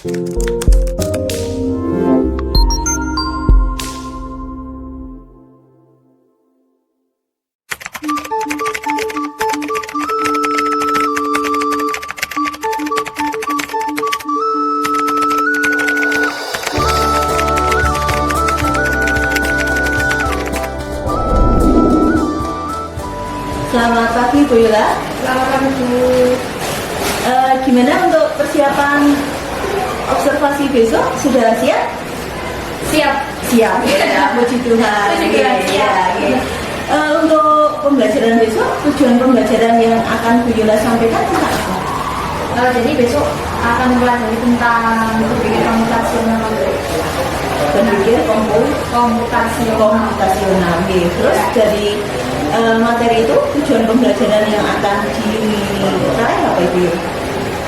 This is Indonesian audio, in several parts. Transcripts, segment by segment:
Selamat pagi Bu Yola. Selamat pagi Bu. Gimana untuk persiapan observasi besok? Sudah siap? Siap. Siap ya, puji Tuhan. Puji Tuhan, siap. Untuk pembelajaran besok, tujuan pembelajaran yang akan Bu Yola sampaikan tentang apa? Jadi besok akan mempelajari tentang berpikir komputasional. Berpikir komputasional. Terus dari materi itu tujuan pembelajaran yang akan diraih apa itu?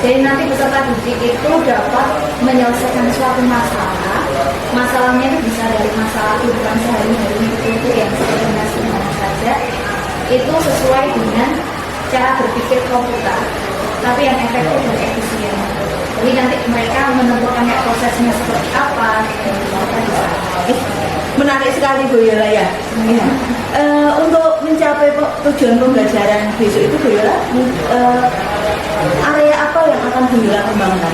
Jadi nanti peserta didik itu dapat menyelesaikan suatu masalah. Masalahnya itu bisa dari masalah kehidupan sehari-hari itu yang sederhana saja. Itu sesuai dengan cara berpikir komputer, tapi yang efektif dan efisien. Jadi nanti mereka menentukan prosesnya seperti apa. Menarik sekali Bu Yola ya. Untuk mencapai tujuan pembelajaran besok itu Bu Yola, area apa yang akan Bu Yola kembangkan?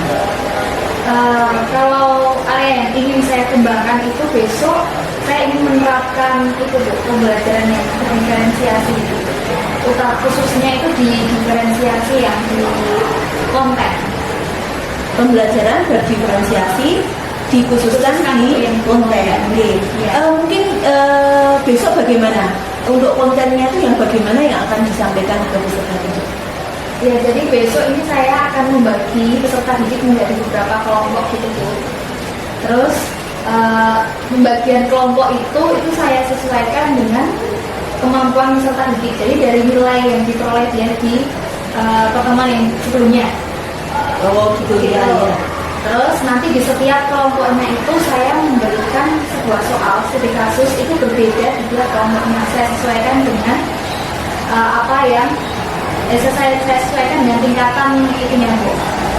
Kalau area yang ingin saya kembangkan itu besok saya ingin menerapkan itu pembelajaran yang diferensiasi. Khususnya itu di diferensiasi yang di konten. Pembelajaran berdiferensiasi dikhususkan di konten. Mungkin besok bagaimana? Untuk kontennya itu yang bagaimana yang akan disampaikan ke peserta didik? Ya, jadi besok ini saya akan membagi peserta didik menjadi beberapa kelompok gitu Bu. Terus pembagian kelompok itu saya sesuaikan dengan kemampuan peserta didik. Jadi dari nilai yang diperoleh dia di pertemuan yang sebelumnya. Oh gitu ya. Terus nanti di setiap kelompoknya itu saya memberikan sebuah soal studi kasus itu berbeda di tiap kelompoknya. Saya sesuaikan dengan saya sesuaikan dengan tingkatan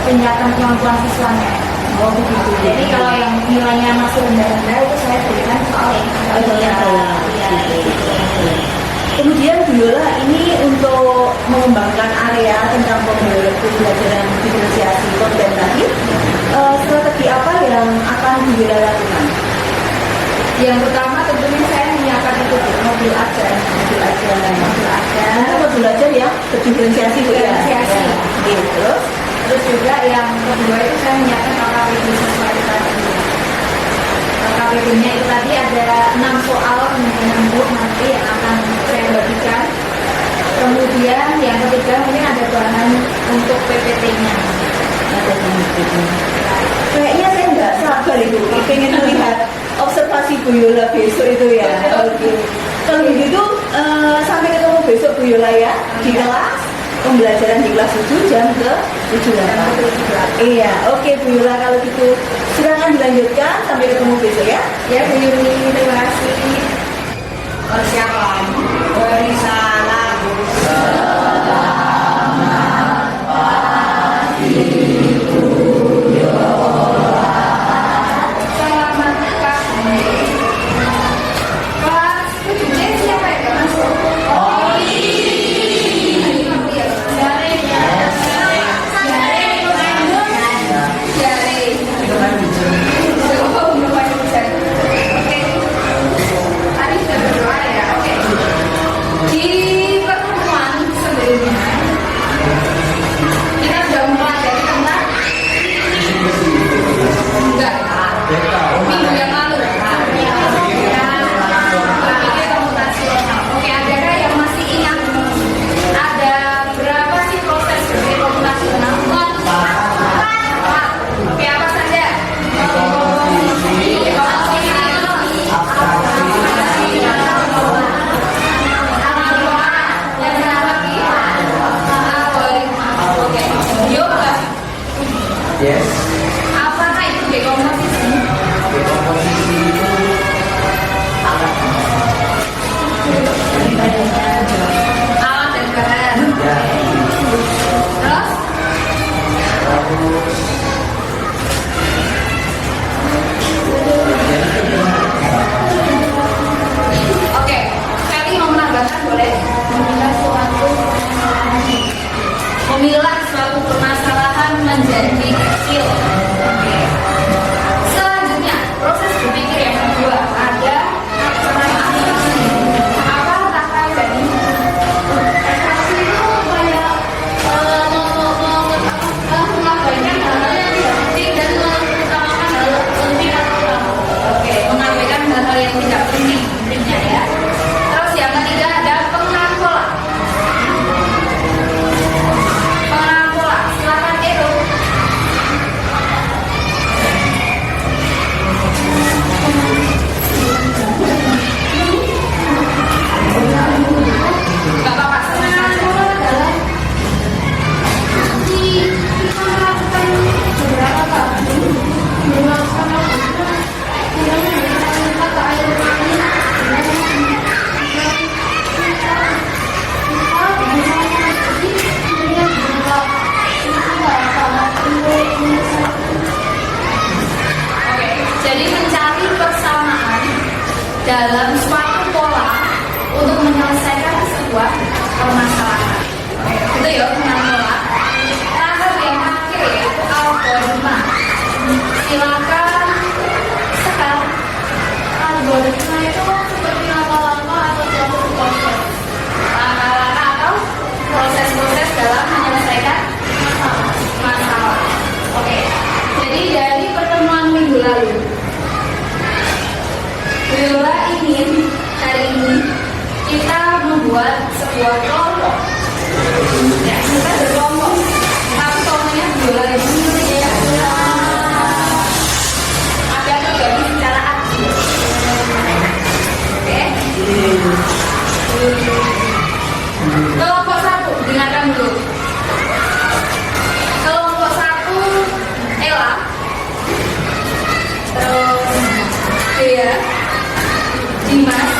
tingkatan kemampuan siswanya. Oh begitu. Jadi kalau yang nilainya masih rendah-rendah itu saya berikan soal yang Kemudian Bu Yola ini untuk mengembangkan area tentang pembelajaran diferensiasi konten tadi, strategi apa yang akan Bu Yola lakukan? Yang pertama tentunya saya menyiapkan itu modul ajar. Modul ajar ya berdiferensiasi Bu ya. Terus juga yang kedua itu saya menyiapkan KKPD sesuai tadi. KKPD-nya itu tadi ada 6 soal kemungkinan Bu nanti yang akan saya bagikan. Kemudian yang ketiga mungkin ada bahan untuk PPT-nya. Kayaknya saya nggak sabar itu, pengen melihat observasi Bu Yola besok itu ya. Oke. Kalau begitu sampai ketemu besok Bu Yola ya di kelas pembelajaran di kelas 7 jam ke 7.8. Iya, oke Bu Yola kalau gitu silakan dilanjutkan sampai ketemu besok ya. Ya Bu Yuni, terima kasih. Persiapan berisalah. Yes. Apakah itu dekomposisi? Dekomposisi itu alat Alat dan bahan. ya. Terus? Terus membuat kelompok. Ya, kita berkelompok. Tapi kelompoknya biola ini ya. Ada terbagi secara aktif. Oke. Kelompok 1, dengarkan dulu. Kelompok 1, Ella. Terus Dea, Dimas,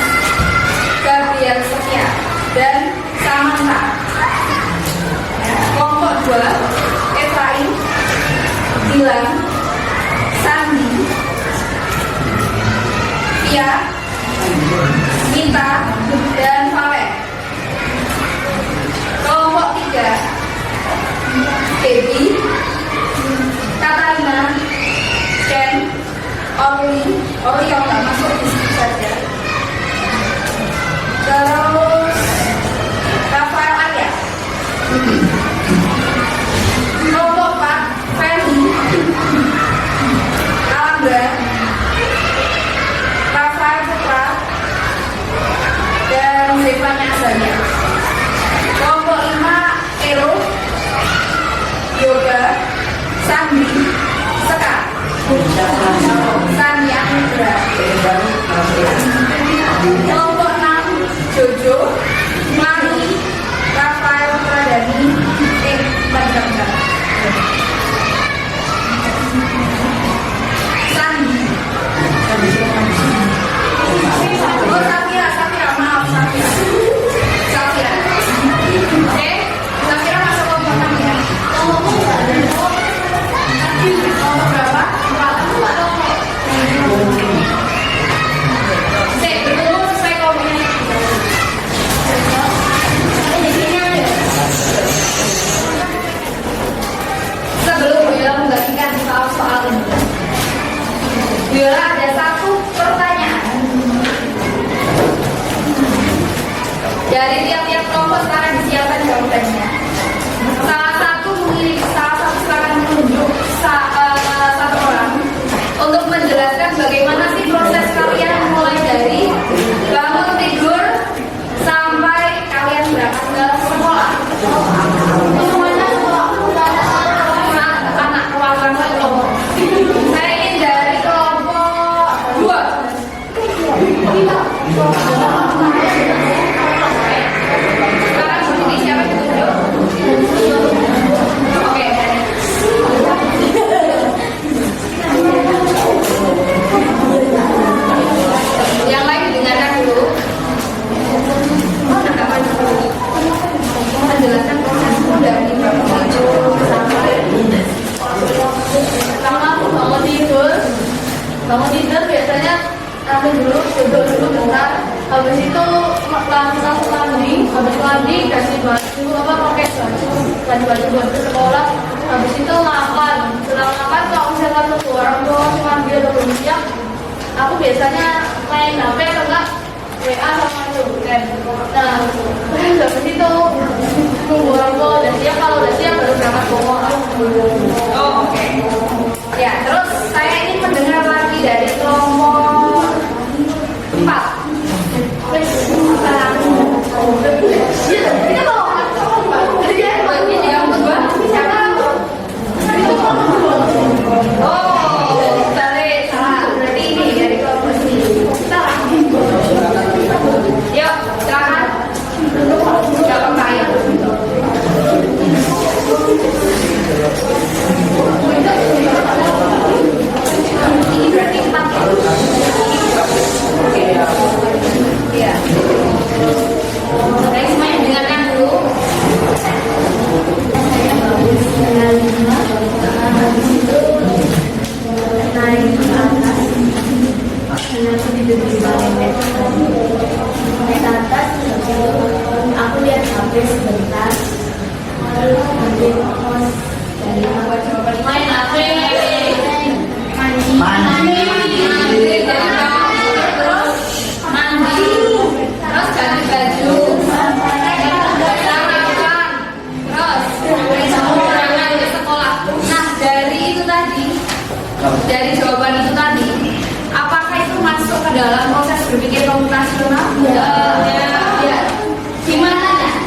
Gabriel Setia, dan Samantha. Kelompok 2, Efraim, Dilan, Sandi, Pia, Minta, dan Valen. Kelompok 3, Baby, Katarina, Ken, Orly yang nggak masuk di situ saja. Terus Rafael Arya. Kelompok 4, Feni, Alambra, Rafael Putra, dan Zevanya Azania. Kelompok 5, Ero, Yoga, Sandi, Sekar, Sania Indra. Kelompok 6, Jojo, Mari, Rafael Pradani, bentar. Sandi. Oh, Safira, maaf, Safira. Oke, Safira masuk kelompok 6 ya. Kelompok berapa? 4. Bertemu sesuai kelompoknya. Sebelum Biola membagikan soal ini, Biola ada satu pertanyaan dari tiap-tiap kelompok. Sekarang disiapkan jawabannya. Salah satu sekarang menunjuk satu orang untuk menjelaskan bagaimana sih proses kalian mulai dari bangun tidur sampai kalian berangkat ke sekolah. Anak perwakilan kelompok. Saya ingin dari kelompok 2. Sekarang ini siapa yang tunjuk? Oke. Yang lain dengarkan dulu. Menjelaskan proses dari bangun tidur sampai bangun tidur biasanya ambil dulu, duduk dulu bentar. Habis itu langsung mandi, kasih baju pakai baju buat ke sekolah. Habis itu makan. Setelah makan kalau misalkan tunggu orang tua manggil atau belum siap, aku biasanya main HP atau enggak WA sama kan. Nah, habis itu tunggu orang tua udah siap, kalau udah siap baru berangkat bawa. Oh, oke. Ya, terus saya ingin mendengar lagi dari kelompok 4. Kita mau yang kedua siapa? Oh, salah. Berarti ini dari kelompok ini. Salah. Yuk, silakan. Jawab saya. Ini berarti 4 ya? Iya. Baik, semuanya dengarkan dulu. Habis itu naik ke atas. Aku tidur di bawah. Naik ke atas, aku lihat HP sebentar. Lalu ambil kos dari main HP. Terus ganti baju, sarapan, terus berangkat ke sekolah. Nah, dari itu tadi, dari jawaban itu tadi, apakah itu masuk ke dalam proses berpikir komputasional? Ya. Gimana ya?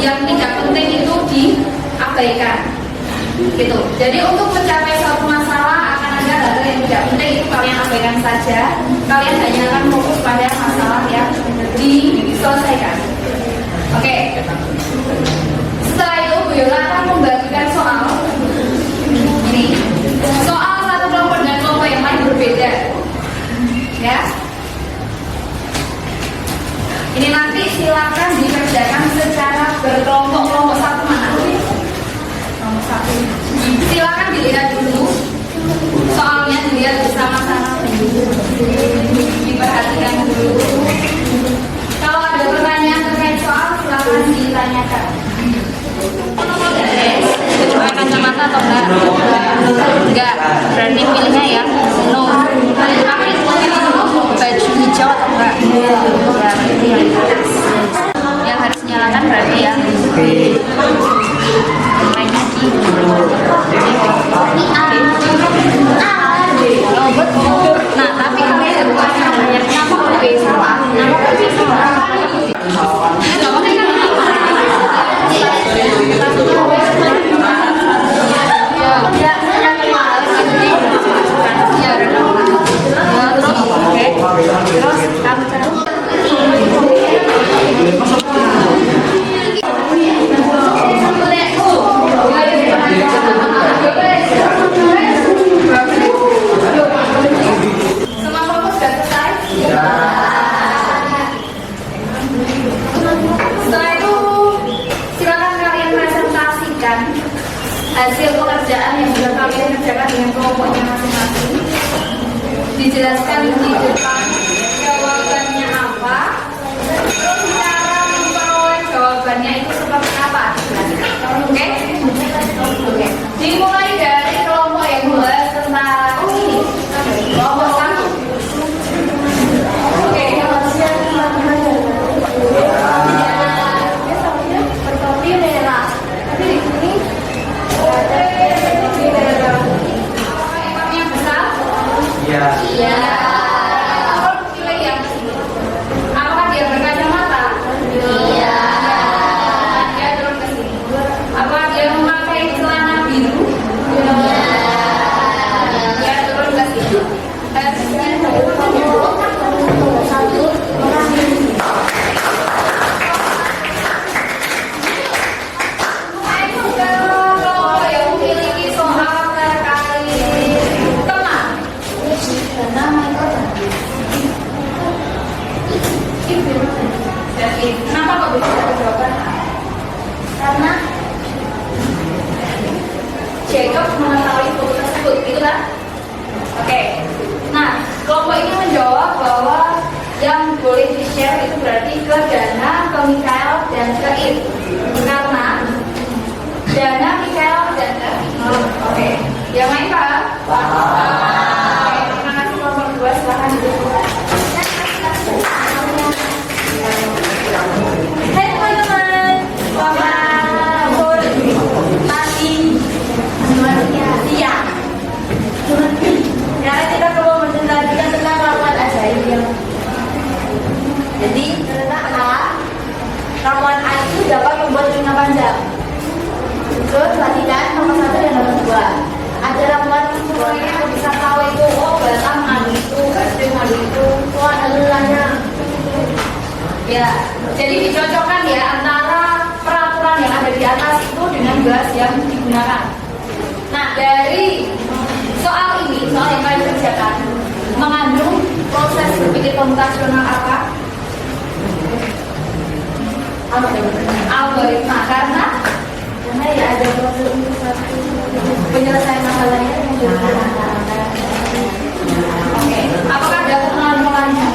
yang tidak penting itu diabaikan. Gitu. Jadi untuk mencapai suatu masalah akan ada hal yang tidak penting, itu kalian abaikan saja. Kalian hanya akan fokus pada masalah yang diselesaikan. Oke. Setelah itu Bu Yola akan membagikan soal. Ini soal satu kelompok dan kelompok yang lain berbeda. Ya. Ini nanti silakan dikerjakan secara berkelompok-kelompok. Satu mana? Nomor satu. Silakan dilihat dulu soalnya, dilihat bersama-sama, diperhatikan dulu. Kalau ada pertanyaan terkait soal, silakan ditanyakan. Coba kacamata atau enggak? Enggak, berarti pilihnya ya no. Baju hijau atau enggak? Ya, berarti yang harus nyalakan berarti ya. Lainnya di oh betul. Nah, tapi kalian ada bukannya banyak kenapa B salah? Kenapa B salah? Enggak boleh kan? Hasil pekerjaan yang sudah kalian kerjakan dengan kelompoknya masing-masing. Dijelaskan di depan jawabannya apa, terus cara memperoleh jawabannya itu seperti apa. Oke? Oke. Dimulai dari kelompok yang membahas tentang ini. Kelompok satu. Oke. Iya. Pilih yang apakah dia berkacamata? Iya. Dia turun ke sini. Apakah dia memakai celana biru? Iya. Dia turun ke sini. Satu. Kelompok yang memiliki soal terkait teman. Kenapa kok bisa ada jawaban? Karena Jacob mengetahui foto tersebut, gitu kan? Oke. Nah, kelompok ini menjawab bahwa yang boleh di-share itu berarti ke Dana, ke Mikael, dan ke If. Karena Dana, Mikael, dan ke Oke. Yang lain paham? Oke, terima kasih kelompok 2, silahkan duduk. Hai teman-teman, selamat pagi, siang. Sekarang kita coba menjelaskan tentang ramuan ajaib. Jadi ternyata ramuan A itu dapat membuat telinga panjang. Terus perhatikan nomor 1 dan nomor 2. Ada ramuan semuanya bisa tahu itu batam madu itu, gastric madu itu, ada lelahnya. Ya, jadi dicocokkan ya antara peraturan yang ada di atas itu dengan gelas yang digunakan. Nah, dari soal ini, soal yang kalian kerjakan mengandung proses berpikir komputasional apa? Algoritma. Karena ya ada proses satu penyelesaian masalahnya yang digunakan. Oke, apakah ada pengenalan-pengenalannya?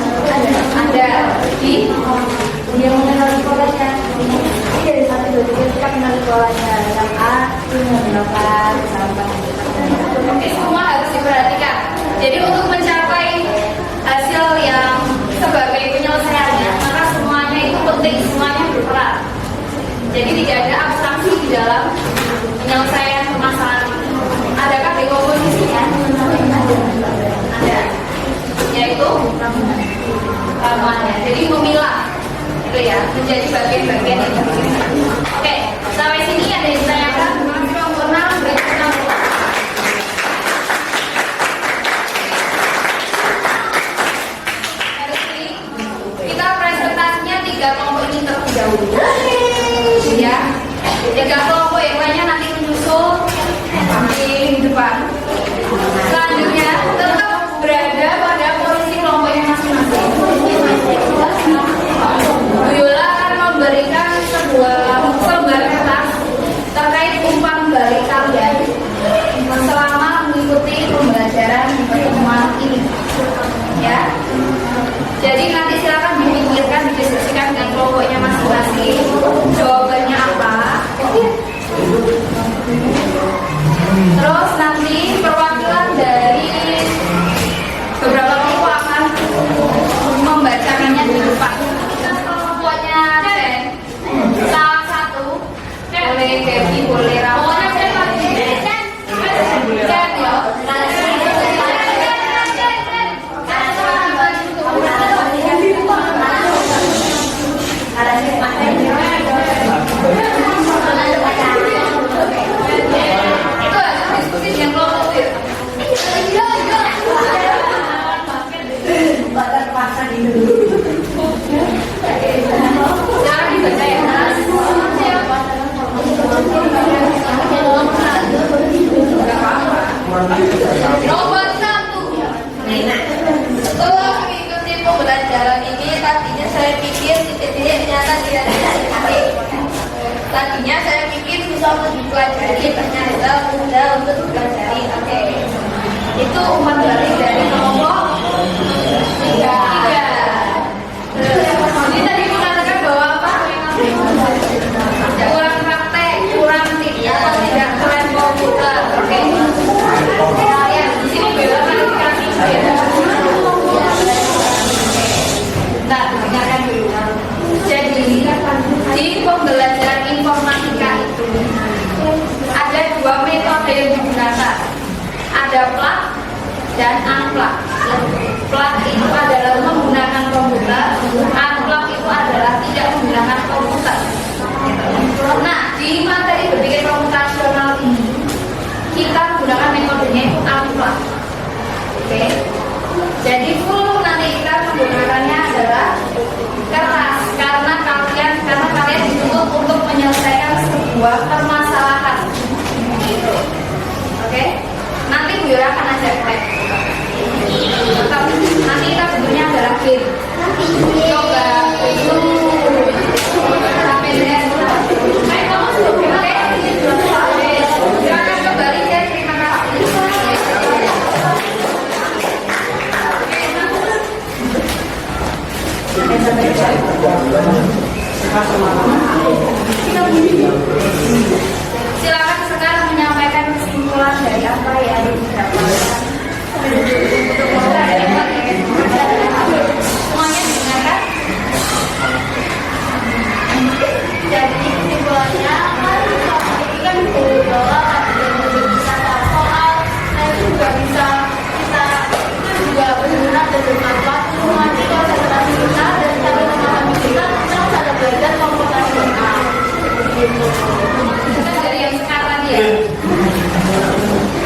Ada. Di dia mengenali polanya. Ini dari 1, 2, 3 kita kenali polanya. Yang A itu menggunakan sampah. Oke, semua harus diperhatikan. Jadi untuk mencapai hasil yang sebagai penyelesaiannya, maka semuanya itu penting, semuanya berperan. Jadi tidak ada abstraksi di dalam penyelesaian permasalahan. Adakah dekomposisinya? Ada. Yaitu ramuannya. Jadi memilah, gitu ya, menjadi bagian-bagian yang terpisah. Oke. Terus nanti perwakilan dari beberapa kelompok akan membacakannya di depan. Kelompoknya Jen, salah satu boleh Devi, boleh Rama. Jen, yo. Itu hasil diskusi yang kelompok itu. Jangan dibaca ya, Mas. Nomor 1. Setelah mengikuti pembelajaran ini, tadinya saya pikir titik-titik ternyata tidak ada titik. Tadinya saya pikir bisa untuk dipelajari, ternyata mudah untuk dipelajari. Oke. Itu umpan balik dari kelompok 3. Ini tadi mengatakan bahwa apa? Kurang praktek, kurang tidak keren komputer. Oke. Ya, di sini beda klarifikasi. Nah, dengarkan dulu. Jadi di pembelajaran informatika itu ada 2 metode yang digunakan. Ada plug dan unplug. Plug itu adalah menggunakan komputer, unplug itu adalah tidak menggunakan komputer. Nah, di materi berpikir komputasional ini kita menggunakan metodenya itu unplug. Oke. Jadi full nanti kita menggunakannya adalah kertas karena kalian dituntut untuk menyelesaikan sebuah permasalahan. Gitu. Oke. Nanti Bu Yura akan ajak live. Nanti kita bentuknya adalah game. Coba itu sampai dengan kamu sudah oke? Silakan kembali dan terima kasih. Silakan sekarang menyampaikan kesimpulan dari apa yang didapatkan. Semuanya dengarkan. Jadi kesimpulannya kan bahwa bisa soal saya juga bisa kita juga berguna dan bermanfaat semua itu adalah kita dan cara memahami kita terus ada belajar komputasional. Kita dari yang sekarang ya.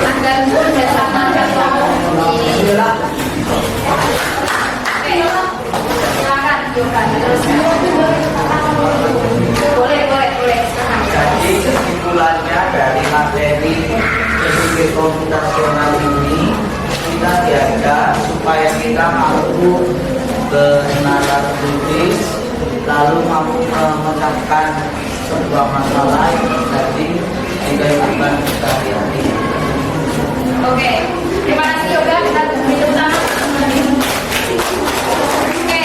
Agar bersama dan silakan terus. Boleh. Jadi kesimpulannya dari materi berpikir komputasional ini kita diajak supaya kita mampu bernalar kritis, lalu mampu memecahkan sebuah masalah yang terjadi di kehidupan sehari-hari. Oke, terima kasih Yoga. Kita tepuk tangan. Oke,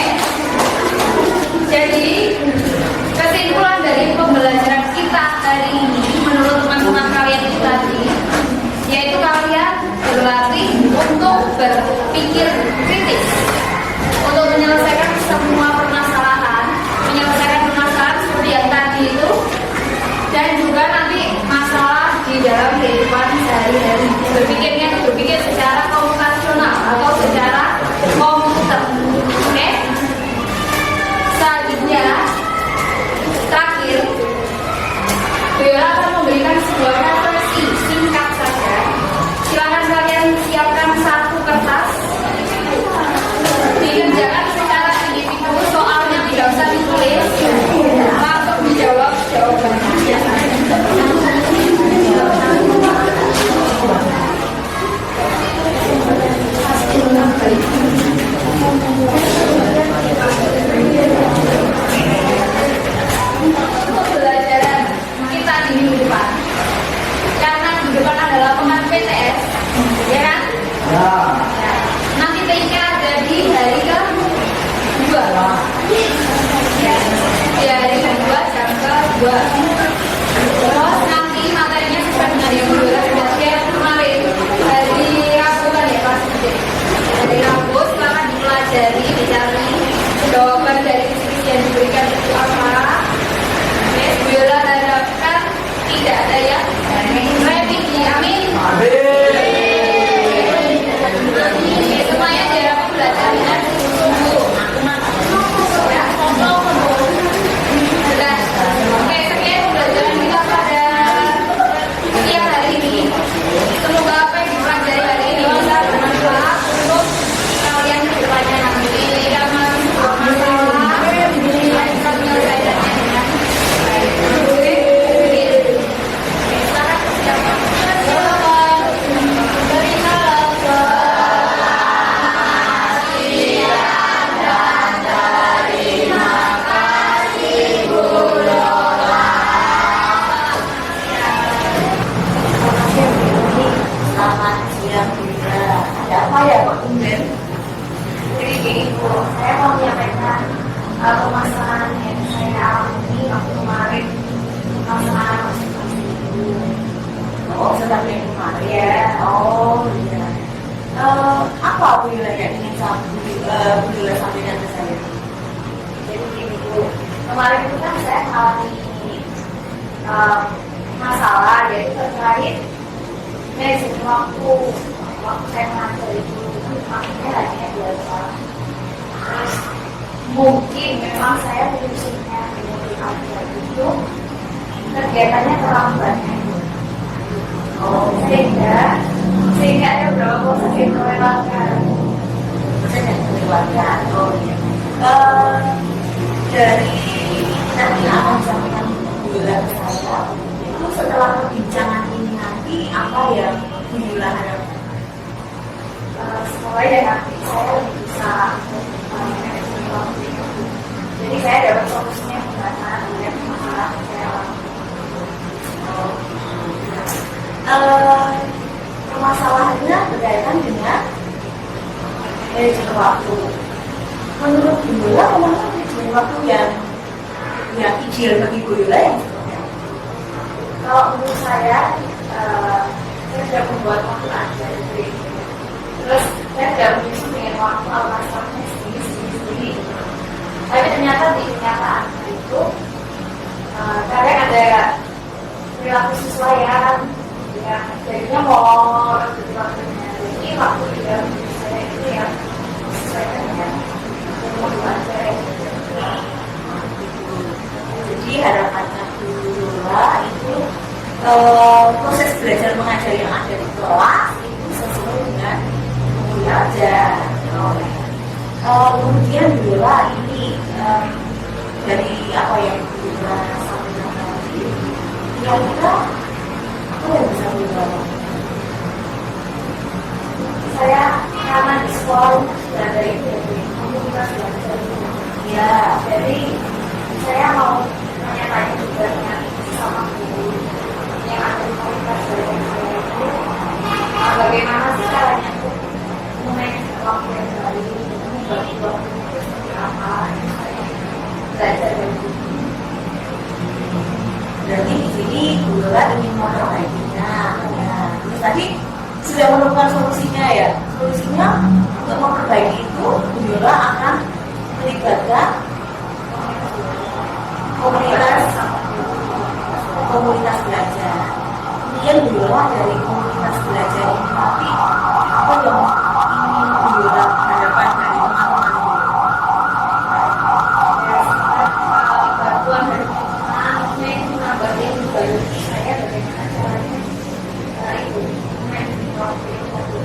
jadi kesimpulan dari pembelajaran kita hari ini menurut teman-teman kalian itu tadi, yaitu kalian berlatih untuk berpikir kritis, untuk menyelesaikan semua permasalahan seperti yang tadi itu, dan juga nanti masalah di dalam kehidupan sehari-hari. Berpikirnya itu berpikir secara komputasional atau secara komputer. Oke? Selanjutnya, terakhir, Bella akan memberikan sebuah referensi singkat saja. Silakan kalian siapkan 1 kertas. Dikerjakan secara individu, soalnya tidak usah ditulis. Langsung dijawab jawabannya. Pembelajaran kita di minggu depan, karena di depan adalah pengen PTS, ya kan? Ya. Nanti TIK ada di hari ke-2. Ya, di hari ke-2 jam ke-2. Terus nanti materinya sesuai dengan yang sudah presentasi yang kemarin. Ya. Oh iya. Apa Bu Yola yang ingin Bu Yola sampaikan ke saya? Jadi gini Bu, kemarin itu kan saya mengalami masalah, yaitu terkait manajemen waktu saya mengajar itu waktunya hanya 2 jam. Terus mungkin memang saya prinsipnya di ajar itu kegiatannya terlalu banyak. Sehingga ada beberapa proses yang terlewatkan. Proses yang terlewatkan. Oh iya. Dari nanti akan disampaikan Bu Yola ke saya. Itu setelah perbincangan ini nanti apa yang Bu Yola harapkan? Supaya nanti saya lebih bisa manajemen waktu itu. Jadi saya dapat solusinya gimana dengan masalah saya. Permasalahannya berkaitan dengan manajemen waktu. Menurut Bu Yola, kemana manajemen waktu yang ideal bagi Bu Yola yang seperti apa? Kalau menurut saya sudah membuat waktu aja gitu. Terus saya sudah menyusun dengan waktu alasannya sendiri. Tapi ternyata di kenyataan itu kadang ada perilaku sesuaian yang jadinya molor gitu waktunya. Jadi waktu di dalam diri saya itu yang sesuaikan dengan kebutuhan saya. Jadi harapannya Bu Yola itu proses belajar mengajar yang ada di kelas itu sesuai dengan Bu Yola aja. Kemudian Bu Yola ini dari apa yang Bu Yola sampaikan tadi, kira-kira apa yang bisa Bu Yola lakukan? Saya karena di sekolah sudah ada itu komunitas belajar. Ya, jadi saya mau tanya-tanya juga dengan sama guru yang ada di komunitas belajar saya itu bagaimana sih caranya untuk memanage waktu yang baik, membagi waktu itu seperti apa, belajar dari guru. Berarti di sini Bu Yola ingin memperbaikinya. Ya. Terus tadi sudah menemukan solusinya ya. Solusinya untuk memperbaiki itu Bu Yola akan melibatkan komunitas belajar. Kemudian Bu Yola dari komunitas belajar ini nanti apa yang ingin Bu Yola harapkan dari teman-teman Bu Yola? Bantuan dari teman-teman, itu nambahin juga saya bagaimana caranya itu manage waktu itu.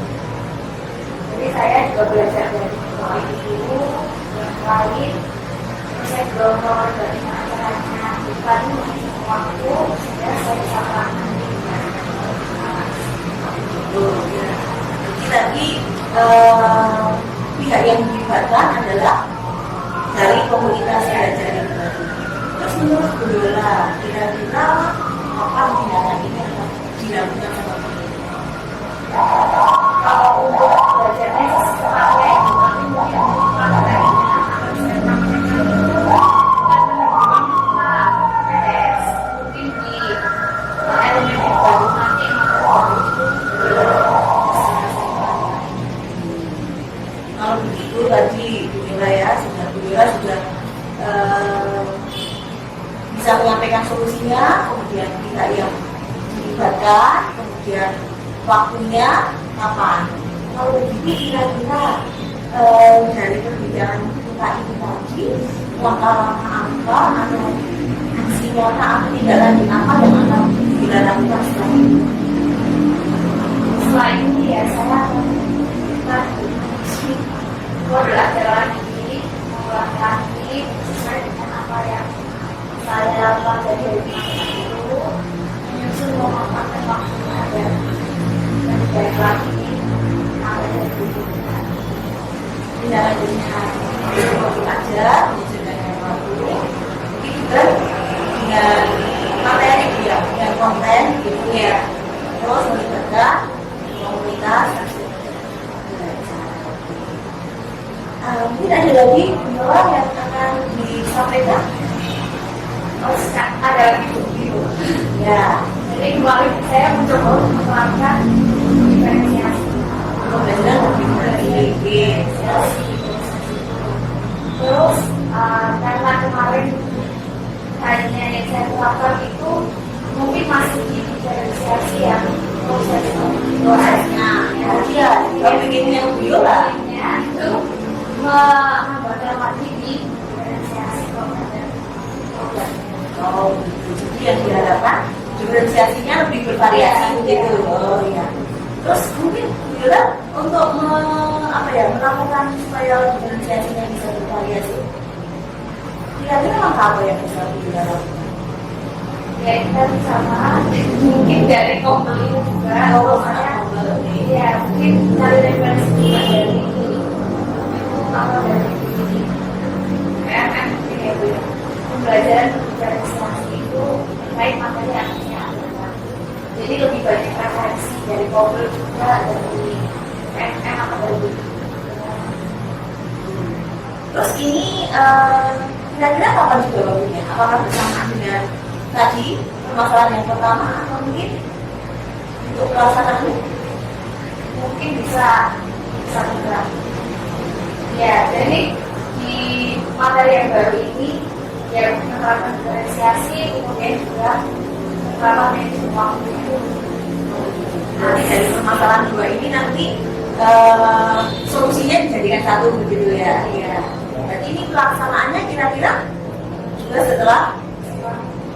Jadi saya juga belajar dari teman itu yang lain. Saya juga mau bagaimana caranya bukan waktu sehingga saya bisa menangani dengan Jadi tadi pihak yang dilibatkan adalah dari komunitas belajar itu. Terus menurut Bu Yola, kira-kira apa tindakan ini akan dilakukan seperti ini? kalau untuk belajarnya secepatnya tapi mungkin prakteknya akan saya praktekkan itu dan PDS mungkin di elemen yang baru nanti Kalau begitu tadi Bu Yola ya, Bu Yola sudah bisa menyampaikan solusinya, kemudian kita yang dilibatkan, kemudian waktunya kapan. Kalau begitu kira-kira dari perbincangan kita ini tadi, langkah-langkah apa atau aksi nyata atau tidak lanjut apa yang akan kita lakukan setelah ini? setelah ini ya saya akan belajar lagi, mengulang lagi sesuai dengan apa yang saya pelajari dari teman itu, menyusun memanfaatkan waktu yang ada dan baik lagi ada dari diri. Tidak lanjutnya waktu aja, menunjukkan waktu. Ini juga dengan materi dia, dengan konten gitu ya. Terus melibatkan komunitas. Mungkin ada lagi Bu Yola yang akan disampaikan? Oh, ada lagi begitu. Ya, Jadi kemarin saya saya mencoba untuk menerapkan diferensiasi. Pembelajaran lebih berdiferensiasi. Terus karena kemarin hanya yang saya terapkan itu mungkin masih di diferensiasi yang prosesnya Ya, kalau bikin yang biola, itu menambah dalam di diferensiasi komponen. oh, jadi yang diharapkan diferensiasinya lebih bervariasi gitu. Oh iya. Terus mungkin biola untuk melakukan supaya diferensiasinya bisa bervariasi. Kira-kira langkah apa yang bisa biola lakukan? Ya kita sama mungkin dari komplit juga ya mungkin dari referensi dari apa dari PMM mungkin ya Bu ya pembelajaran diferensiasi itu terkait materi yang jadi lebih banyak referensi dari komplit juga dari PMM atau dari Terus ini kira-kira kapan juga bagusnya? Apakah bersamaan dengan tadi permasalahan yang pertama atau mungkin untuk pelaksanaan mungkin bisa juga ya jadi di materi yang baru ini ya menerapkan diferensiasi kemudian juga menerapkan manajemen waktu itu nanti dari permasalahan dua ini nanti solusinya dijadikan satu begitu ya? Iya. Berarti ini pelaksanaannya kira-kira juga setelah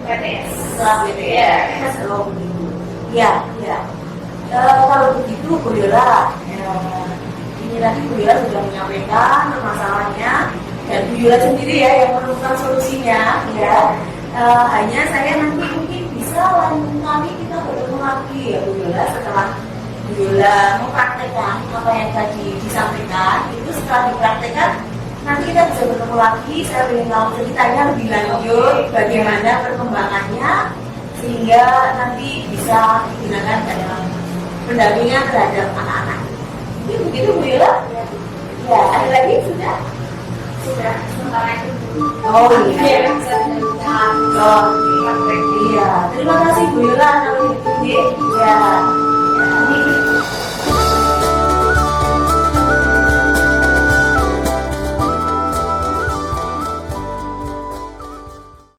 PTS BTS kalau begitu. Ya, ya. Kalau begitu Bu Yola, ini tadi Bu Yola sudah menyampaikan permasalahannya dan Bu Yola sendiri ya yang menemukan solusinya. Ya, hanya saya nanti mungkin bisa lain kali kita bertemu lagi ya Bu Yola setelah Bu Yola mempraktekkan apa yang tadi disampaikan itu setelah dipraktekkan. Nanti kita bisa bertemu lagi, saya ingin tahu ceritanya lebih lanjut, bagaimana perkembangannya, sehingga nanti bisa digunakan dalam pendampingan terhadap anak-anak. Ini begitu Bu Yola? Ya, ada lagi? Sudah? sudah sementara itu Oh iya. bisa dilakukan Oh iya. Terima kasih Bu Yola, kalau gitu. Ya. Ya, ini